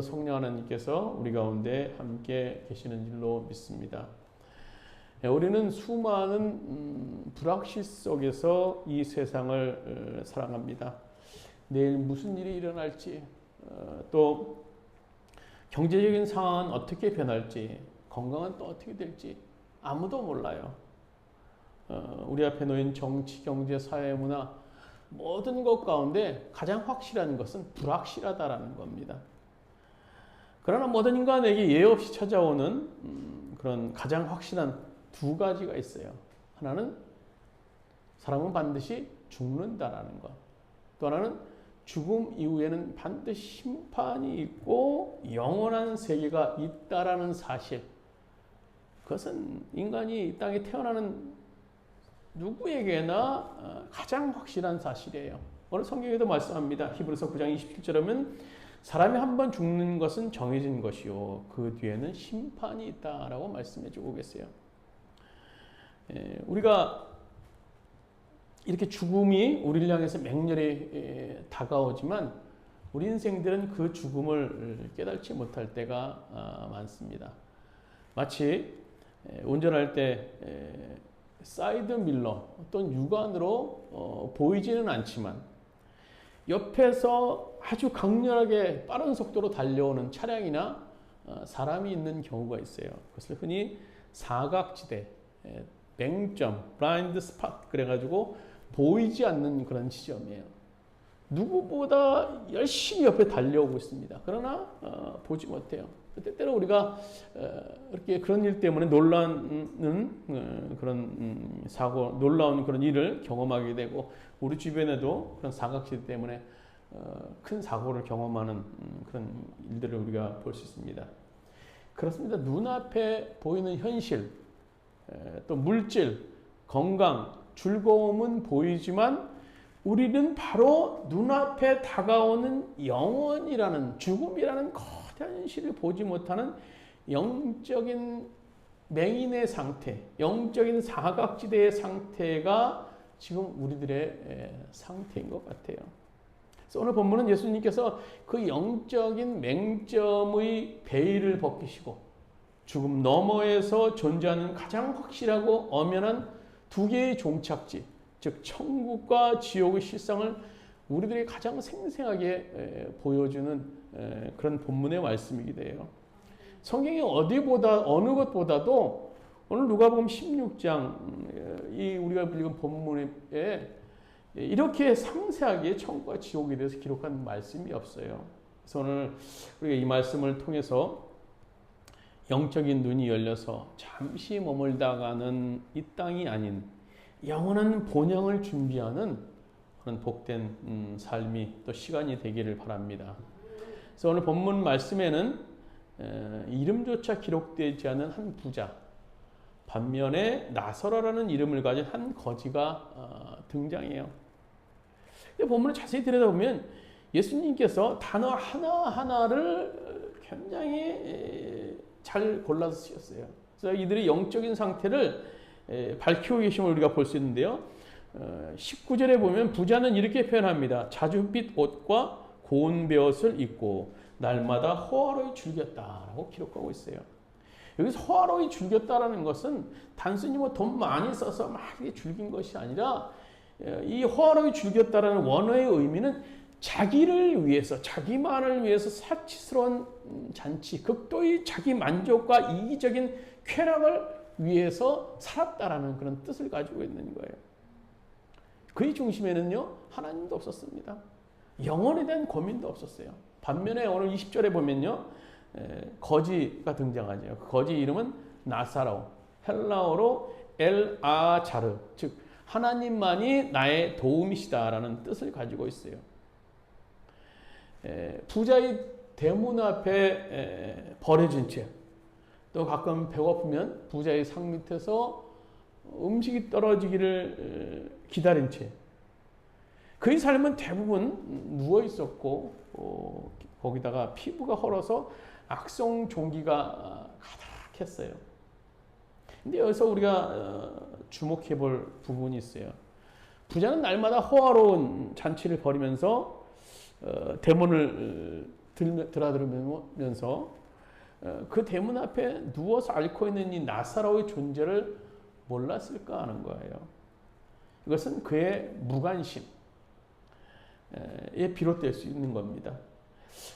성령 하나님께서 우리 가운데 함께 계시는 줄로 믿습니다. 우리는 수많은 불확실 속에서 이 세상을 살아갑니다. 내일 무슨 일이 일어날지, 또 경제적인 상황은 어떻게 변할지, 건강은 또 어떻게 될지 아무도 몰라요. 우리 앞에 놓인 정치, 경제, 사회, 문화 모든 것 가운데 가장 확실한 것은 불확실하다라는 겁니다. 그러나 모든 인간에게 예외 없이 찾아오는 그런 가장 확실한 두 가지가 있어요. 하나는 사람은 반드시 죽는다라는 것. 또 하나는 죽음 이후에는 반드시 심판이 있고 영원한 세계가 있다라는 사실. 그것은 인간이 이 땅에 태어나는 누구에게나 가장 확실한 사실이에요. 오늘 성경에도 말씀합니다. 히브리서 9장 27절에 보면 사람이 한 번 죽는 것은 정해진 것이요 그 뒤에는 심판이 있다라고 말씀해 주고 계세요. 우리가 이렇게 죽음이 우리를 향해서 맹렬히 다가오지만 우리 인생들은 그 죽음을 깨닫지 못할 때가 많습니다. 마치 운전할 때 사이드 밀러 또는 육안으로 보이지는 않지만 옆에서 아주 강렬하게 빠른 속도로 달려오는 차량이나 사람이 있는 경우가 있어요. 그것을 흔히 사각지대, 맹점, 블라인드 스팟 그래가지고 보이지 않는 그런 지점이에요. 누구보다 열심히 옆에 달려오고 있습니다. 그러나 보지 못해요. 때때로 우리가 이렇게 그런 일 때문에 놀라는 그런 사고, 놀라운 그런 일을 경험하게 되고 우리 주변에도 그런 사각지대 때문에 큰 사고를 경험하는 그런 일들을 우리가 볼 수 있습니다. 그렇습니다. 눈앞에 보이는 현실, 또 물질, 건강, 즐거움은 보이지만 우리는 바로 눈앞에 다가오는 영원이라는 죽음이라는 거대한 현실을 보지 못하는 영적인 맹인의 상태, 영적인 사각지대의 상태가 지금 우리들의 상태인 것 같아요. 그래서 오늘 본문은 예수님께서 그 영적인 맹점의 베일을 벗기시고 죽음 너머에서 존재하는 가장 확실하고 엄연한 두 개의 종착지, 즉 천국과 지옥의 실상을 우리들이 가장 생생하게 보여주는 그런 본문의 말씀이기도 해요. 성경이 어느 것보다도 오늘 누가복음 16장 이 우리가 읽은 본문에 이렇게 상세하게 천국과 지옥에 대해서 기록한 말씀이 없어요. 그래서 오늘 우리가 이 말씀을 통해서 영적인 눈이 열려서 잠시 머물다가는 이 땅이 아닌 영원한 본향을 준비하는 그런 복된 삶이 또 시간이 되기를 바랍니다. 그래서 오늘 본문 말씀에는 이름조차 기록되지 않은 한 부자, 반면에 나사로라는 이름을 가진 한 거지가 등장해요. 본문을 자세히 들여다보면 예수님께서 단어 하나하나를 굉장히 잘 골라서 쓰셨어요. 그래서 이들의 영적인 상태를 밝히고 계심을 우리가 볼 수 있는데요. 19절에 보면 부자는 이렇게 표현합니다. 자줏빛 옷과 고운 베옷을 입고 날마다 호화로이 즐겼다라고 기록하고 있어요. 여기서 호화로이 즐겼다라는 것은 단순히 뭐 돈 많이 써서 막 즐긴 것이 아니라 이 호화로이 즐겼다라는 원어의 의미는 자기를 위해서, 자기만을 위해서 사치스러운 잔치, 극도의 자기 만족과 이기적인 쾌락을 위해서 살았다라는 그런 뜻을 가지고 있는 거예요. 그의 중심에는요, 하나님도 없었습니다. 영혼에 대한 고민도 없었어요. 반면에 오늘 20절에 보면요, 거지가 등장하죠. 그 거지 이름은 나사로, 헬라어로 엘아자르, 즉 하나님만이 나의 도움이시다라는 뜻을 가지고 있어요. 부자의 대문 앞에 버려진 채, 또 가끔 배고프면 부자의 상 밑에서 음식이 떨어지기를 기다린 채, 그의 삶은 대부분 누워 있었고 거기다가 피부가 헐어서 악성 종기가 가득했어요. 근데 여기서 우리가 주목해 볼 부분이 있어요. 부자는 날마다 호화로운 잔치를 벌이면서 대문을 드나들면서 그 대문 앞에 누워서 앓고 있는 이 나사로의 존재를 몰랐을까 하는 거예요. 이것은 그의 무관심에 비롯될 수 있는 겁니다.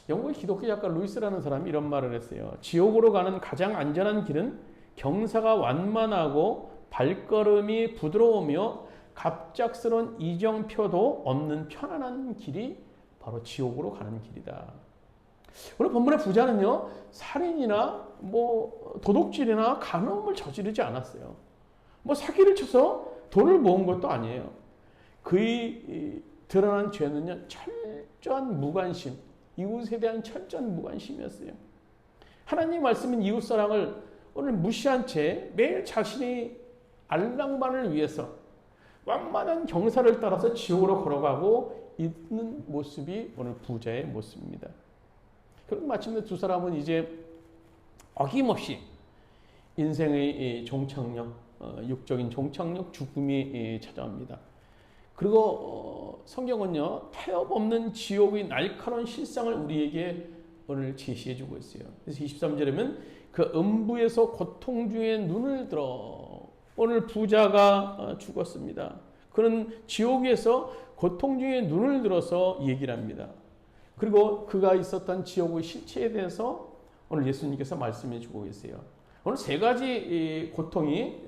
영국의 기독교 작가 루이스라는 사람이 이런 말을 했어요. 지옥으로 가는 가장 안전한 길은 경사가 완만하고 발걸음이 부드러우며 갑작스러운 이정표도 없는 편안한 길이 바로 지옥으로 가는 길이다. 오늘 본문의 부자는요, 살인이나 도둑질이나 간음을 저지르지 않았어요. 사기를 쳐서 돈을 모은 것도 아니에요. 그의 드러난 죄는요, 철저한 무관심, 이웃에 대한 철저한 무관심이었어요. 하나님 말씀인 이웃사랑을 오늘 무시한 채 매일 자신의 알랑만을 위해서 완만한 경사를 따라서 지옥으로 걸어가고 있는 모습이 오늘 부자의 모습입니다. 그리고 마침내 두 사람은 이제 어김없이 인생의 종착역, 육적인 종착역 죽음이 찾아옵니다. 그리고 성경은요, 타협 없는 지옥의 날카로운 실상을 우리에게 오늘 제시해주고 있어요. 그래서 23절에는 그 음부에서 고통 중에 눈을 들어 오늘 부자가 죽었습니다. 그는 지옥에서 고통 중에 눈을 들어서 얘기를 합니다. 그리고 그가 있었던 지옥의 실체에 대해서 오늘 예수님께서 말씀해 주고 계세요. 오늘 세 가지 고통이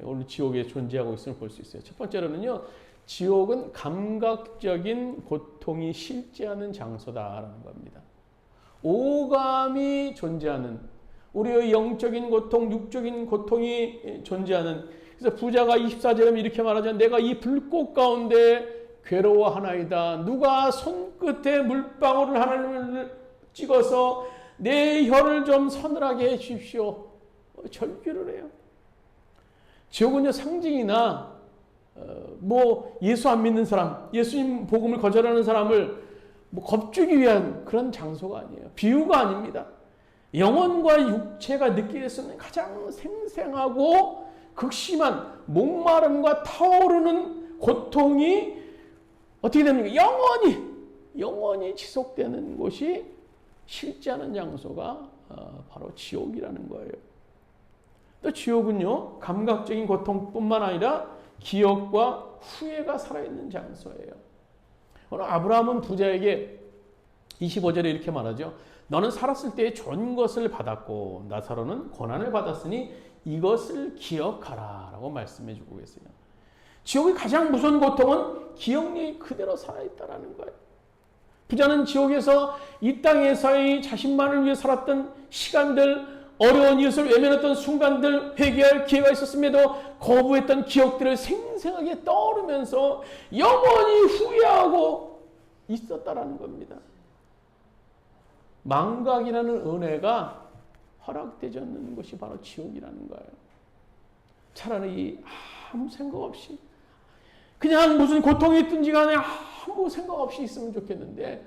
오늘 지옥에 존재하고 있음을 볼 수 있어요. 첫 번째로는요, 지옥은 감각적인 고통이 실제하는 장소다라는 겁니다. 오감이 존재하는, 우리의 영적인 고통, 육적인 고통이 존재하는, 그래서 부자가 24절에 이렇게 말하죠. 내가 이 불꽃 가운데 괴로워하나이다. 누가 손끝에 물방울을 하나를 찍어서 내 혀를 좀 서늘하게 해 주십시오. 절규를 해요. 지옥은요, 상징이나 예수 안 믿는 사람, 예수님 복음을 거절하는 사람을 겁주기 위한 그런 장소가 아니에요. 비유가 아닙니다. 영혼과 육체가 느낄 수 있는 가장 생생하고 극심한 목마름과 타오르는 고통이 어떻게 됩니까? 영원히 지속되는 곳이 실제하는 장소가 바로 지옥이라는 거예요. 또 지옥은요, 감각적인 고통뿐만 아니라 기억과 후회가 살아있는 장소예요. 오늘 아브라함은 부자에게 25절에 이렇게 말하죠. 너는 살았을 때에 좋은 것을 받았고 나사로는 고난을 받았으니 이것을 기억하라 라고 말씀해 주고 계세요. 지옥의 가장 무서운 고통은 기억력이 그대로 살아있다는 거예요. 부자는 지옥에서 이 땅에서의 자신만을 위해 살았던 시간들, 어려운 이웃을 외면했던 순간들, 회개할 기회가 있었음에도 거부했던 기억들을 생생하게 떠오르면서 영원히 후회하고 있었다라는 겁니다. 망각이라는 은혜가 허락되지 않는 것이 바로 지옥이라는 거예요. 차라리 아무 생각 없이 그냥 무슨 고통이 있든지 간에 아무 생각 없이 있으면 좋겠는데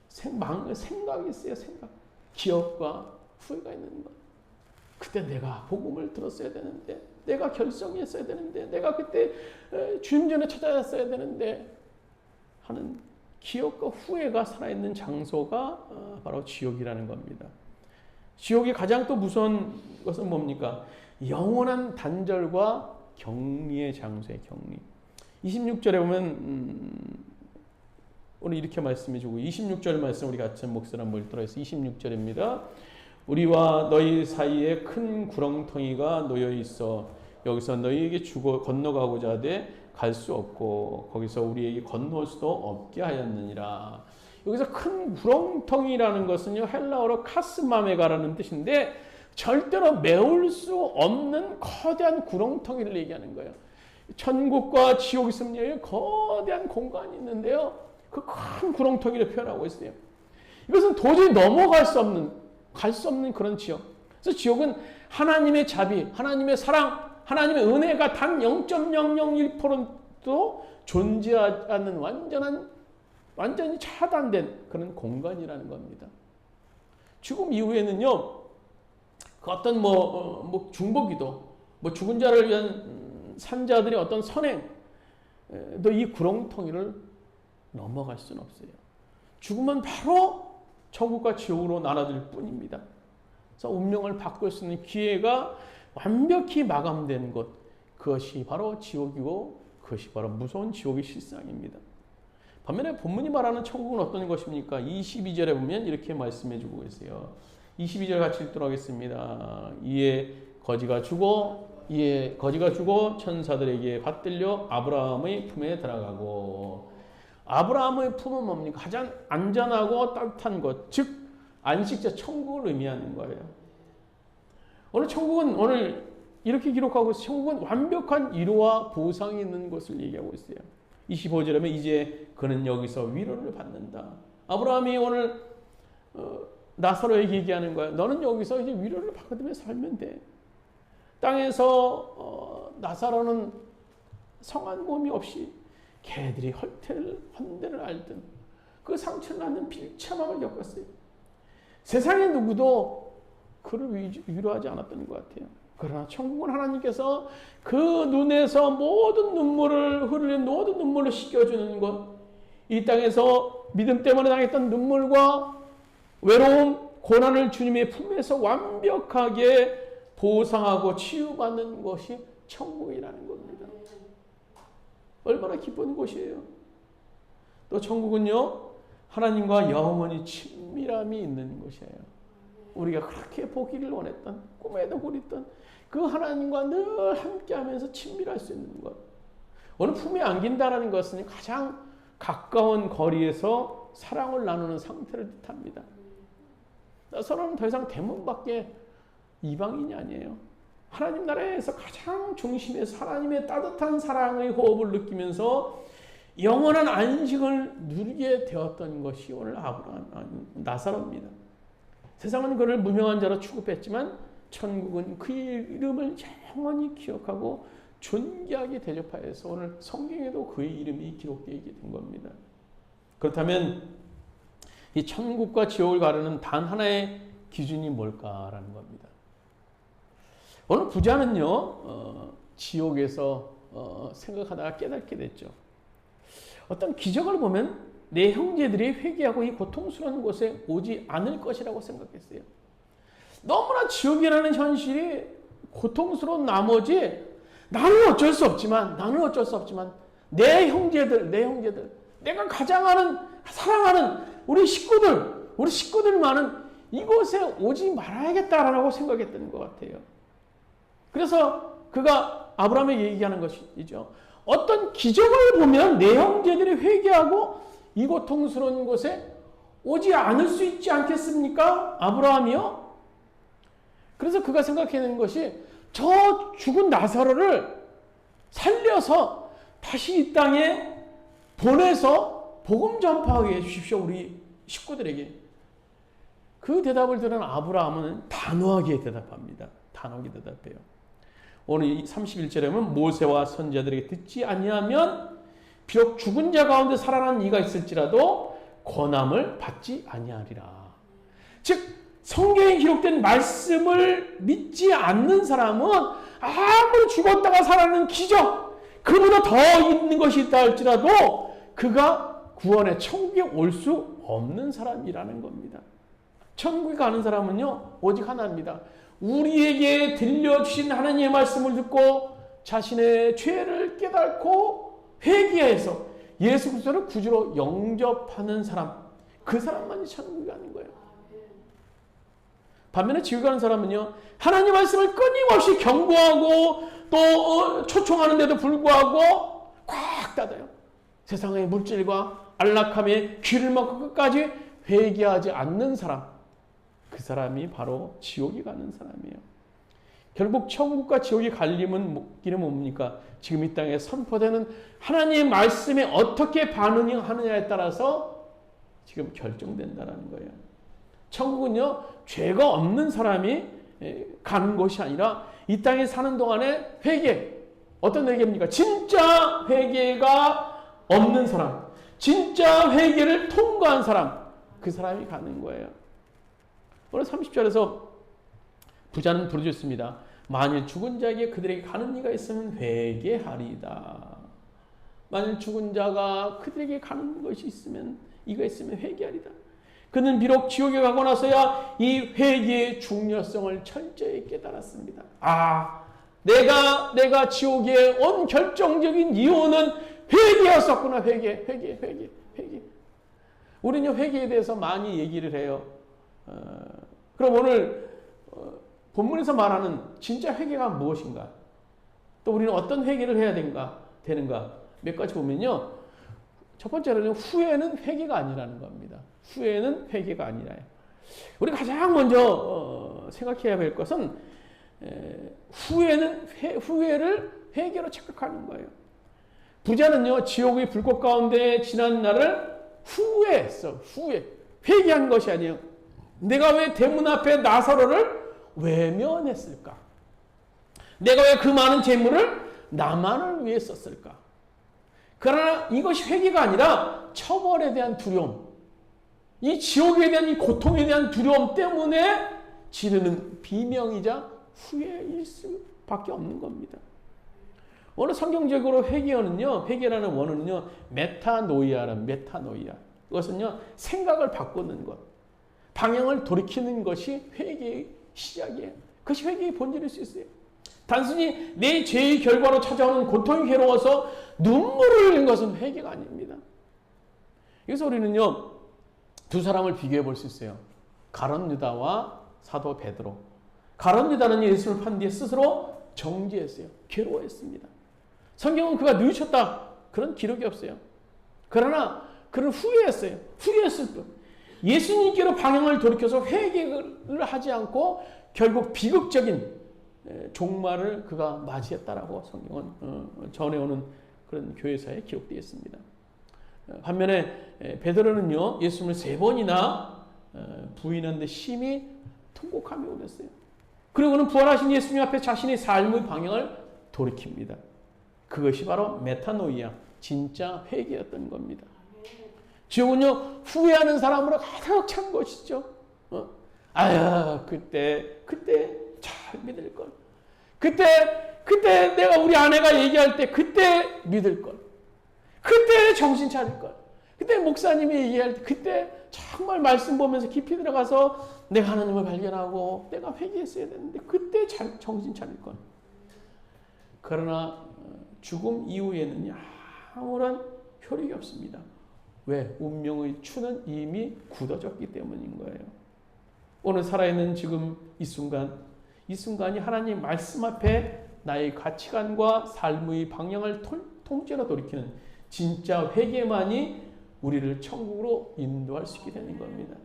생각이 있어요. 생각. 기억과 후회가 있는 것. 그때 내가 복음을 들었어야 되는데, 내가 결정했어야 되는데, 내가 그때 주님 전에 찾아왔어야 되는데 하는 기억과 후회가 살아있는 장소가 바로 지옥이라는 겁니다. 지옥이 가장 또 무서운 것은 뭡니까? 영원한 단절과 격리의 장소의 격리. 26절에 보면 오늘 이렇게 말씀해 주고 26절 말씀 우리 같이 목소리 한번 들어서 26절입니다. 우리와 너희 사이에 큰 구렁텅이가 놓여 있어 여기서 너희에게 건너가고자 하되 갈 수 없고 거기서 우리에게 건너올 수도 없게 하였느니라. 여기서 큰 구렁텅이라는 것은요, 헬라어로 카스마메가라는 뜻인데 절대로 메울 수 없는 거대한 구렁텅이를 얘기하는 거예요. 천국과 지옥이 있으면 거대한 공간이 있는데요, 그 큰 구렁텅이를 표현하고 있어요. 이것은 도저히 넘어갈 수 없는, 갈 수 없는 그런 지옥. 그래서 지옥은 하나님의 자비, 하나님의 사랑, 하나님의 은혜가 단 0.001%도 존재하지 않는 완전히 차단된 그런 공간이라는 겁니다. 죽음 이후에는요, 그 어떤 중보기도, 죽은 자를 위한 산자들의 어떤 선행도 이 구렁텅이를 넘어갈 수는 없어요. 죽으면 바로 천국과 지옥으로 나눠질 뿐입니다. 그래서 운명을 바꿀 수 있는 기회가 완벽히 마감된 것, 그것이 바로 지옥이고 그것이 바로 무서운 지옥의 실상입니다. 반면에 본문이 말하는 천국은 어떤 것입니까? 22절에 보면 이렇게 말씀해 주고 계세요. 22절 같이 읽도록 하겠습니다. 이에 거지가 죽어 천사들에게 받들려 아브라함의 품에 들어가고, 아브라함의 품은 뭡니까? 가장 안전하고 따뜻한 것, 즉 안식처 천국을 의미하는 거예요. 오늘 이렇게 기록하고 있어요. 천국은 완벽한 위로와 보상이 있는 것을 얘기하고 있어요. 25절에 보면 이제 그는 여기서 위로를 받는다. 아브라함이 오늘 나사로에게 얘기하는 거야. 너는 여기서 이제 위로를 받으며 살면 돼. 땅에서 나사로는 성한 몸이 없이 개들이 헌대를 앓던 그 상처를 낳는 비참함을 겪었어요. 세상의 누구도 그를 위로하지 않았던 것 같아요. 그러나 천국은 하나님께서 그 눈에서 모든 눈물을 흐르는 모든 눈물을 씻겨주는 것, 이 땅에서 믿음 때문에 당했던 눈물과 외로움, 고난을 주님의 품에서 완벽하게 보상하고 치유받는 것이 천국이라는 겁니다. 얼마나 기쁜 곳이에요. 또 천국은요, 하나님과 영원히 친밀함이 있는 곳이에요. 우리가 그렇게 보기를 원했던, 꿈에도 그렸던 그 하나님과 늘 함께하면서 친밀할 수 있는 것. 오늘 품에 안긴다는 것은 가장 가까운 거리에서 사랑을 나누는 상태를 뜻합니다. 서로는 더 이상 대문 밖에 이방인이 아니에요. 하나님 나라에서 가장 중심에서 하나님의 따뜻한 사랑의 호흡을 느끼면서 영원한 안식을 누리게 되었던 것이 오늘 나사로입니다. 세상은 그를 무명한 자로 취급했지만 천국은 그의 이름을 영원히 기억하고 존귀하게 대접하여서 오늘 성경에도 그의 이름이 기록되게 된 겁니다. 그렇다면 이 천국과 지옥을 가르는 단 하나의 기준이 뭘까라는 겁니다. 오늘 부자는요, 지옥에서 생각하다가 깨닫게 됐죠. 어떤 기적을 보면 내 형제들이 회개하고 이 고통스러운 곳에 오지 않을 것이라고 생각했어요. 너무나 지옥이라는 현실이 고통스러운 나머지 나는 어쩔 수 없지만 내 형제들 내가 가장 사랑하는 우리 식구들만은 이곳에 오지 말아야겠다라고 생각했던 것 같아요. 그래서 그가 아브라함에게 얘기하는 것이죠. 어떤 기적을 보면 내 형제들이 회개하고 이 고통스러운 곳에 오지 않을 수 있지 않겠습니까? 아브라함이요? 그래서 그가 생각해낸 것이 저 죽은 나사로를 살려서 다시 이 땅에 보내서 복음 전파하게 해주십시오. 우리 식구들에게. 그 대답을 들은 아브라함은 단호하게 대답합니다. 단호하게 대답해요. 오늘 31절에 보면 모세와 선지자들에게 듣지 아니하면 비록 죽은 자 가운데 살아난 이가 있을지라도 권함을 받지 아니하리라. 즉 성경에 기록된 말씀을 믿지 않는 사람은 아무리 죽었다가 살아나는 기적, 그보다 더 있는 것이 있다 할지라도 그가 구원의 천국에 올 수 없는 사람이라는 겁니다. 천국에 가는 사람은요, 오직 하나입니다. 우리에게 들려주신 하나님의 말씀을 듣고 자신의 죄를 깨닫고 회개해서 예수 그리스도를 구주로 영접하는 사람, 그 사람만이 천국에 가는 거예요. 반면에 지옥에 가는 사람은요, 하나님 말씀을 끊임없이 경고하고 또 초청하는데도 불구하고 꽉 닫아요. 세상의 물질과 안락함에 귀를 막고 끝까지 회개하지 않는 사람, 그 사람이 바로 지옥에 가는 사람이에요. 결국 천국과 지옥의 갈림은 길은 뭡니까? 지금 이 땅에 선포되는 하나님의 말씀에 어떻게 반응하느냐에 따라서 지금 결정된다는 거예요. 천국은요, 죄가 없는 사람이 가는 것이 아니라 이 땅에 사는 동안에 회개, 어떤 회개입니까? 진짜 회개가 없는 사람, 진짜 회개를 통과한 사람, 그 사람이 가는 거예요. 오늘 30절에서 부자는 부르짖습니다. 만일 죽은 자에게 그들에게 가는 이가 있으면 회개하리이다. 만일 죽은 자가 그들에게 가는 것이 있으면, 이가 있으면 회개하리다. 그는 비록 지옥에 가고 나서야 이 회개의 중요성을 철저히 깨달았습니다. 내가 지옥에 온 결정적인 이유는 회개였었구나. 회개. 우리는 회개에 대해서 많이 얘기를 해요. 그럼 오늘 본문에서 말하는 진짜 회개가 무엇인가? 또 우리는 어떤 회개를 해야 되는가? 몇 가지 보면요. 첫 번째로는 후회는 회개가 아니라는 겁니다. 후회는 회개가 아니라요. 우리가 가장 먼저 생각해야 할 것은 후회를 회개로 착각하는 거예요. 부자는요, 지옥의 불꽃 가운데 지난 날을 후회했어. 회개한 것이 아니에요. 내가 왜 대문 앞에 나사로를 외면했을까? 내가 왜 그 많은 재물을 나만을 위해 썼을까? 그러나 이것이 회개가 아니라 처벌에 대한 두려움, 이 지옥에 대한 이 고통에 대한 두려움 때문에 지르는 비명이자 후회일 수밖에 없는 겁니다. 오늘 성경적으로 회개라는 원어는요, 메타노이아. 이것은요, 생각을 바꾸는 것, 방향을 돌이키는 것이 회개의 시작이에요. 그것이 회개의 본질일 수 있어요. 단순히 내 죄의 결과로 찾아오는 고통이 괴로워서 눈물을 흘리는 것은 회개가 아닙니다. 그래서 우리는요, 두 사람을 비교해 볼 수 있어요. 가룟 유다와 사도 베드로. 가룟 유다는 예수를 판 뒤에 스스로 정죄했어요. 괴로워했습니다. 성경은 그가 뉘우쳤다, 그런 기록이 없어요. 그러나 그는 후회했어요. 후회했을 뿐. 예수님께로 방향을 돌이켜서 회개를 하지 않고 결국 비극적인 종말을 그가 맞이했다라고 성경은 전해오는 그런 교회사에 기록되어 있습니다. 반면에 베드로는요, 예수님을 3번이나 부인하는데 심히 통곡하며 울었어요. 그리고 그는 부활하신 예수님 앞에 자신의 삶의 방향을 돌이킵니다. 그것이 바로 메타노이아, 진짜 회개였던 겁니다. 지옥은요, 후회하는 사람으로 가득 찬 것이죠. 그때 잘 믿을 걸. 그때 내가 우리 아내가 얘기할 때 그때 믿을 걸. 그때 정신 차릴 걸. 그때 목사님이 얘기할 때 그때 정말 말씀 보면서 깊이 들어가서 내가 하나님을 발견하고 내가 회개했어야 되는데 그때 정신 차릴 걸. 그러나 죽음 이후에는 아무런 효력이 없습니다. 왜? 운명의 추는 이미 굳어졌기 때문인 거예요. 오늘 살아있는 지금 이 순간이 하나님 말씀 앞에 나의 가치관과 삶의 방향을 통째로 돌이키는 진짜 회개만이 우리를 천국으로 인도할 수 있게 되는 겁니다.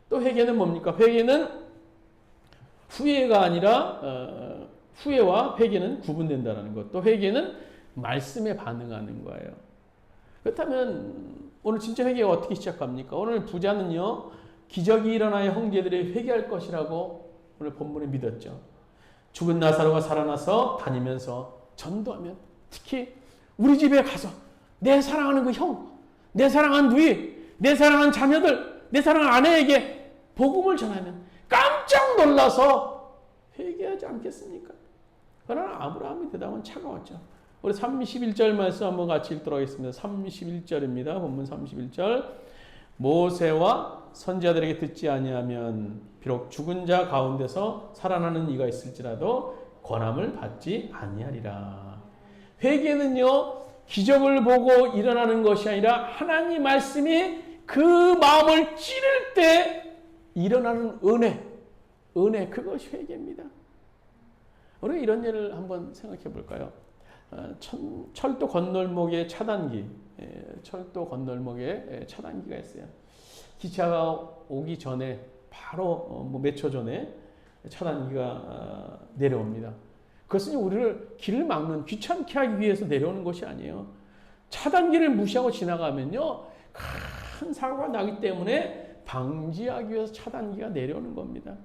또 회개는 뭡니까? 회개는 후회가 아니라 후회와 회개는 구분된다는 것. 또 회개는 말씀에 반응하는 거예요. 그렇다면 오늘 진짜 회개가 어떻게 시작합니까? 오늘 부자는요, 기적이 일어나야 형제들이 회개할 것이라고 오늘 본문에 믿었죠. 죽은 나사로가 살아나서 다니면서 전도하면, 특히 우리 집에 가서 내 사랑하는 그 형, 내 사랑하는 누이, 내 사랑하는 자녀들, 내 사랑하는 아내에게 복음을 전하면 깜짝 놀라서 회개하지 않겠습니까? 그러나 아브라함의 대답은 차가웠죠. 우리 31절 말씀 한번 같이 읽도록 하겠습니다. 31절입니다. 본문 31절. 모세와 선지자들에게 듣지 아니하면 비록 죽은 자 가운데서 살아나는 이가 있을지라도 권함을 받지 아니하리라. 회개는요, 기적을 보고 일어나는 것이 아니라 하나님 말씀이 그 마음을 찌를 때 일어나는 은혜, 그것이 회개입니다. 우리가 이런 예를 한번 생각해 볼까요? 철도 건널목에 차단기가 있어요. 기차가 오기 전에 바로 몇 초 전에 차단기가 내려옵니다. 그것은 우리를 길을 막는, 귀찮게 하기 위해서 내려오는 것이 아니에요. 차단기를 무시하고 지나가면요, 큰 사고가 나기 때문에 방지하기 위해서 차단기가 내려오는 겁니다.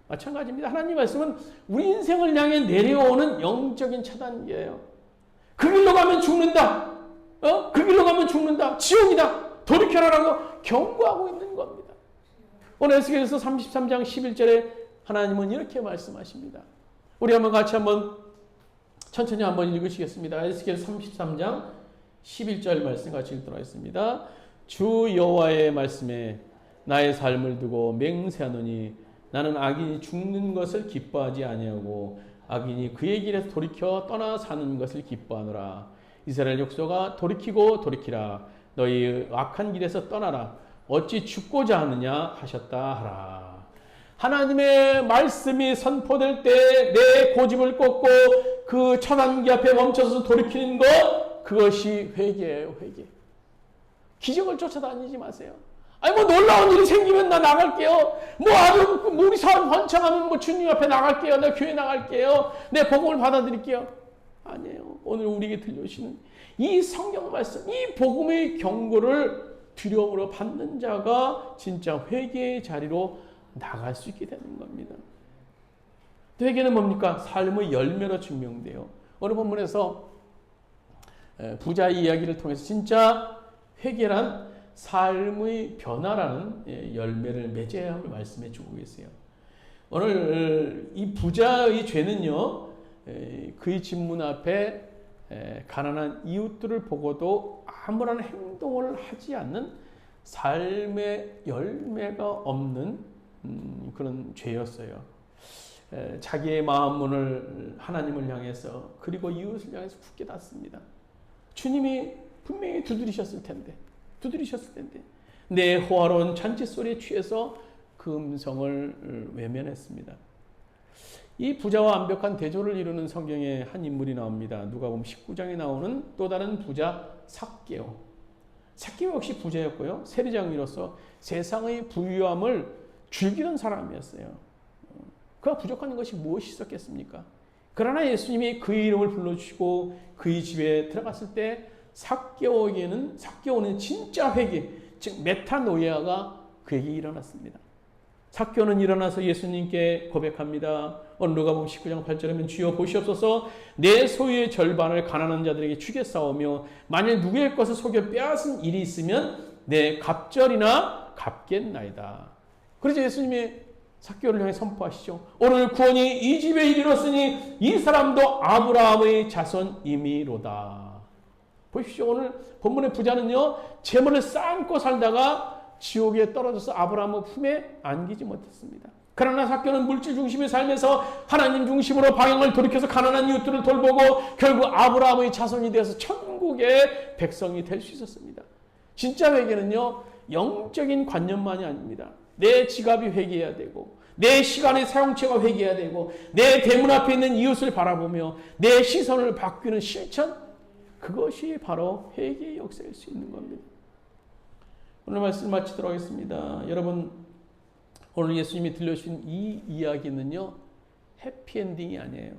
마찬가지입니다. 하나님 말씀은 우리 인생을 향해 내려오는 영적인 차단기예요. 그 길로 가면 죽는다. 그 길로 가면 죽는다. 지옥이다. 돌이켜라라고 경고하고 있는 겁니다. 오늘 에스겔서 33장 11절에 하나님은 이렇게 말씀하십니다. 우리 천천히 한번 읽으시겠습니다. 에스겔 33장 11절 말씀 같이 읽도록 하겠습니다. 주 여호와의 말씀에 나의 삶을 두고 맹세하노니 나는 악인이 죽는 것을 기뻐하지 아니하고 악인이 그의 길에서 돌이켜 떠나 사는 것을 기뻐하노라. 이스라엘 족속아 돌이키고 돌이키라. 너희 악한 길에서 떠나라. 어찌 죽고자 하느냐 하셨다 하라. 하나님의 말씀이 선포될 때 내 고집을 꺾고 그 천한기 앞에 멈춰서 돌이키는 것, 그것이 회개예요. 회개. 기적을 쫓아다니지 마세요. 아니 뭐 놀라운 일이 생기면 나 나갈게요. 뭐 아주 우리 사람 번창하면 뭐 주님 앞에 나갈게요. 내 교회 나갈게요. 내 복음을 받아들일게요. 아니에요. 오늘 우리에게 들려주시는 이 성경 말씀, 이 복음의 경고를 두려움으로 받는 자가 진짜 회개의 자리로 나갈 수 있게 되는 겁니다. 회개는 뭡니까? 삶의 열매로 증명돼요. 오늘 본문에서 부자의 이야기를 통해서 진짜 회개란 삶의 변화라는 열매를 맺어야 함을 말씀해 주고 계세요. 오늘 이 부자의 죄는요, 그의 집 문 앞에 가난한 이웃들을 보고도 아무런 행동을 하지 않는 삶의 열매가 없는 그런 죄였어요. 자기의 마음 문을 하나님을 향해서 그리고 이웃을 향해서 굳게 닫습니다. 주님이 분명히 두드리셨을 텐데 내 호화로운 잔치 소리에 취해서 그 음성을 외면했습니다. 이 부자와 완벽한 대조를 이루는 성경에 한 인물이 나옵니다. 누가복음 19장에 나오는 또 다른 부자 삭개오. 삭개오 역시 부자였고요. 세리장으로서 세상의 부유함을 즐기는 사람이었어요. 그가 부족한 것이 무엇이 있었겠습니까? 그러나 예수님이 그의 이름을 불러주시고 그의 집에 들어갔을 때 삭개오는 진짜 회개, 즉 메타노이아가 그에게 일어났습니다. 삭개오는 일어나서 예수님께 고백합니다. 오늘 누가복음 19장 8절에 주여 보시옵소서 내 소유의 절반을 가난한 자들에게 주겠사오며 만일 누구의 것을 속여 빼앗은 일이 있으면 내 갑절이나 갚겠나이다. 그래서 예수님이 삭개오를 향해 선포하시죠. 오늘 구원이 이 집에 이르렀으니 이 사람도 아브라함의 자손이미로다. 보십시오. 오늘 본문의 부자는요, 재물을 쌓고 살다가 지옥에 떨어져서 아브라함의 품에 안기지 못했습니다. 그러나 삭개오는 물질 중심의 삶에서 하나님 중심으로 방향을 돌이켜서 가난한 이웃들을 돌보고 결국 아브라함의 자손이 되어서 천국의 백성이 될 수 있었습니다. 진짜 회개는요, 영적인 관념만이 아닙니다. 내 지갑이 회개해야 되고 내 시간의 사용처가 회개해야 되고 내 대문 앞에 있는 이웃을 바라보며 내 시선을 바뀌는 실천, 그것이 바로 회개의 역사일 수 있는 겁니다. 오늘 말씀 마치도록 하겠습니다. 여러분, 오늘 예수님이 들려주신 이 이야기는요, 해피엔딩이 아니에요.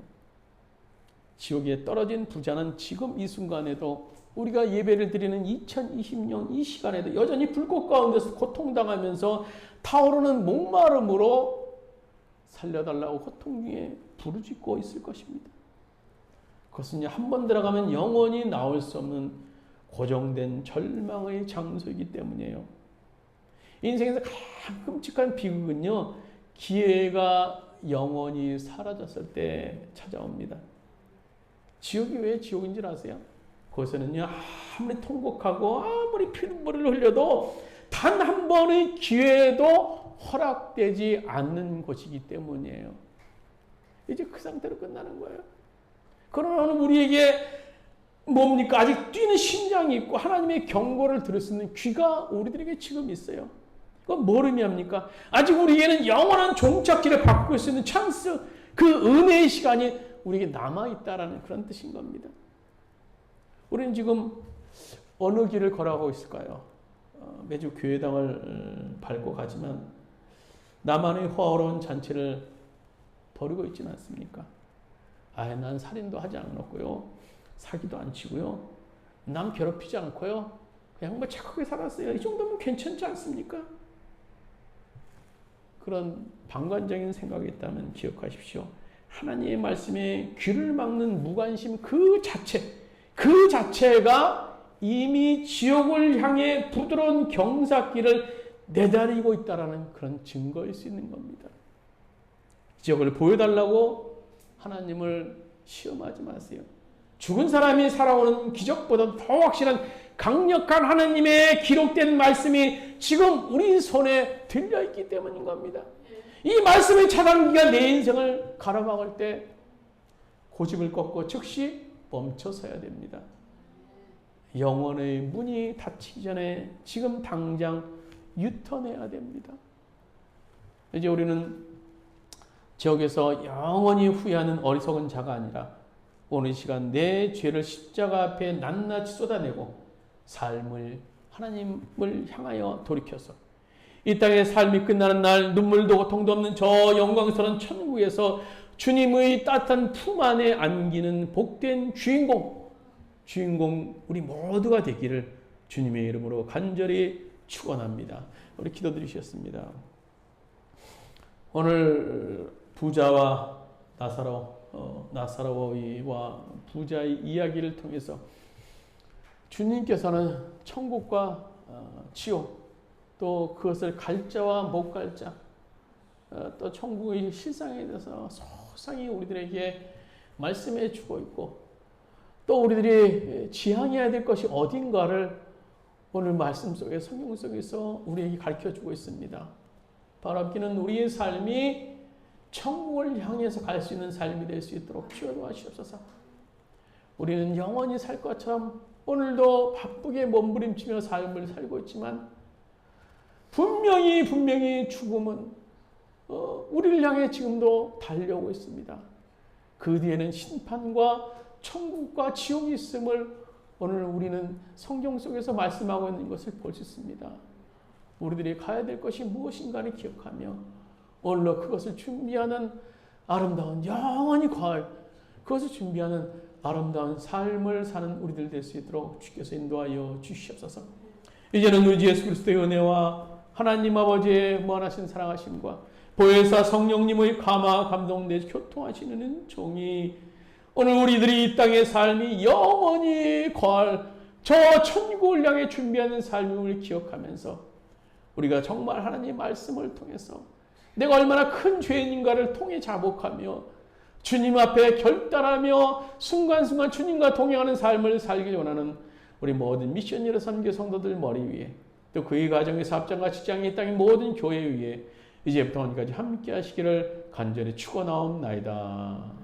지옥에 떨어진 부자는 지금 이 순간에도 우리가 예배를 드리는 2020년 이 시간에도 여전히 불꽃 가운데서 고통당하면서 타오르는 목마름으로 살려달라고 고통 중에 부르짖고 있을 것입니다. 그것은 한 번 들어가면 영원히 나올 수 없는 고정된 절망의 장소이기 때문이에요. 인생에서 가장 끔찍한 비극은요, 기회가 영원히 사라졌을 때 찾아옵니다. 지옥이 왜 지옥인 줄 아세요? 그것에는요, 아무리 통곡하고 아무리 피눈물을 흘려도 단 한 번의 기회도 허락되지 않는 곳이기 때문이에요. 이제 그 상태로 끝나는 거예요. 그러나 우리에게 뭡니까? 아직 뛰는 심장이 있고 하나님의 경고를 들을 수 있는 귀가 우리들에게 지금 있어요. 그건 뭘 의미합니까? 아직 우리에게는 영원한 종착지를 바꿀 수 있는 찬스, 그 은혜의 시간이 우리에게 남아있다라는 그런 뜻인 겁니다. 우리는 지금 어느 길을 걸어가고 있을까요? 매주 교회당을 밟고 가지만 나만의 호화로운 잔치를 벌이고 있지는 않습니까? 난 살인도 하지 않았고요. 사기도 안 치고요. 남 괴롭히지 않고요. 그냥 뭐 착하게 살았어요. 이 정도면 괜찮지 않습니까? 그런 방관적인 생각이 있다면 기억하십시오. 하나님의 말씀에 귀를 막는 무관심 그 자체가 이미 지옥을 향해 부드러운 경사길을 내다리고 있다는 그런 증거일 수 있는 겁니다. 지옥을 보여달라고 하나님을 시험하지 마세요. 죽은 사람이 살아오는 기적보다 더 확실한 강력한 하나님의 기록된 말씀이 지금 우리 손에 들려있기 때문인 겁니다. 이 말씀의 차단기가 내 인생을 가로막을 때 고집을 꺾고 즉시 멈춰서야 됩니다. 영혼의 문이 닫히기 전에 지금 당장 유턴해야 됩니다. 이제 우리는 지옥에서 영원히 후회하는 어리석은 자가 아니라 오늘 시간 내 죄를 십자가 앞에 낱낱이 쏟아내고 삶을 하나님을 향하여 돌이켜서 이 땅의 삶이 끝나는 날 눈물도 고통도 없는 저 영광스러운 천국에서 주님의 따뜻한 품 안에 안기는 복된 주인공 우리 모두가 되기를 주님의 이름으로 간절히 축원합니다. 우리 기도드리셨습니다. 오늘 부자와 나사로와 부자의 이야기를 통해서 주님께서는 천국과 지옥 또 그것을 갈 자와 못 갈 자 또 천국의 실상에 대해서 소상히 우리들에게 말씀해 주고 있고 또 우리들이 지향해야 될 것이 어딘가를 오늘 말씀 속에 성경 속에서 우리에게 가르쳐 주고 있습니다. 바라기는 우리의 삶이 천국을 향해서 갈 수 있는 삶이 될 수 있도록 기도하시옵소서. 우리는 영원히 살 것처럼 오늘도 바쁘게 몸부림치며 삶을 살고 있지만 분명히 죽음은 우리를 향해 지금도 달려오고 있습니다. 그 뒤에는 심판과 천국과 지옥이 있음을 오늘 우리는 성경 속에서 말씀하고 있는 것을 볼 수 있습니다. 우리들이 가야 될 것이 무엇인가를 기억하며 오늘로 그것을 준비하는 아름다운 영원히 갈 그것을 준비하는 아름다운 삶을 사는 우리들 될 수 있도록 주께서 인도하여 주시옵소서. 이제는 우리 주 예수 그리스도의 은혜와 하나님 아버지의 무한하신 사랑하심과 보혜사 성령님의 감화 감동내 교통하시는 종이 오늘 우리들이 이 땅의 삶이 영원히 갈 저 천국을 향해 준비하는 삶을 기억하면서 우리가 정말 하나님의 말씀을 통해서 내가 얼마나 큰 죄인인가를 통해 자복하며 주님 앞에 결단하며 순간순간 주님과 동행하는 삶을 살길 원하는 우리 모든 미션이라 선교 성도들 머리 위에 또 그의 가정에서 합장과 직장에 이 땅의 모든 교회 위에 이제부터 언제까지 함께 하시기를 간절히 축원하옵나이다.